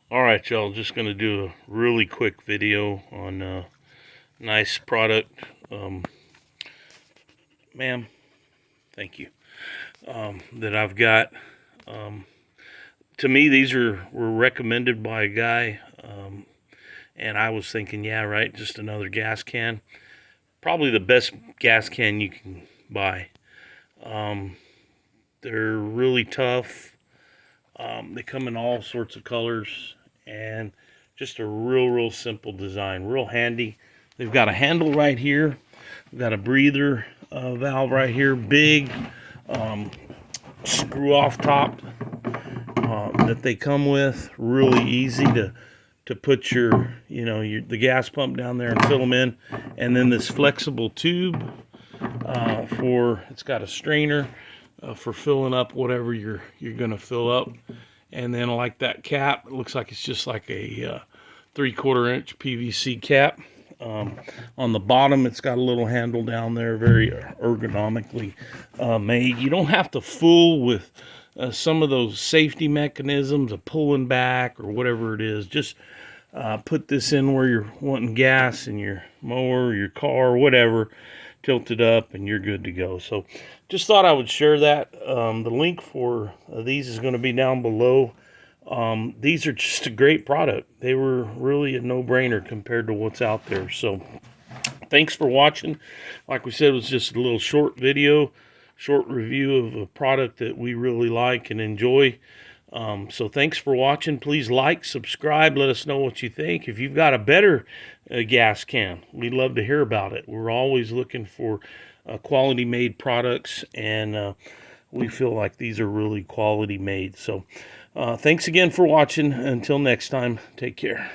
All right, y'all, just going to do a really quick video on a nice product. Ma'am, thank you. That I've got. To me, these were recommended by a guy, and I was thinking, yeah, right, just another gas can. Probably the best gas can you can buy. They're really tough. They come in all sorts of colors, and just a real simple design, real handy. They've got a handle right here. We've got a breather valve right here, big screw off top that they come with. Really easy to put your the gas pump down there and fill them in, and then this flexible tube for it's got a strainer for filling up whatever you're gonna fill up. And then like that cap, it looks like it's just like a 3/4 inch PVC cap. On the bottom, it's got a little handle down there, very ergonomically made. You don't have to fool with some of those safety mechanisms of pulling back or whatever it is. Just put this in where you're wanting gas in your mower, your car, whatever, tilt it up, and you're good to go. So just thought I would share that. The link for these is going to be down below. These are just a great product. They were really a no-brainer compared to what's out there. So thanks for watching. Like we said, it was just a little short video, short review of a product that we really like and enjoy. So thanks for watching. Please like, subscribe, let us know what you think. If you've got a better gas can, we'd love to hear about it. We're always looking for quality made products, and we feel like these are really quality made. So thanks again for watching. Until next time, take care.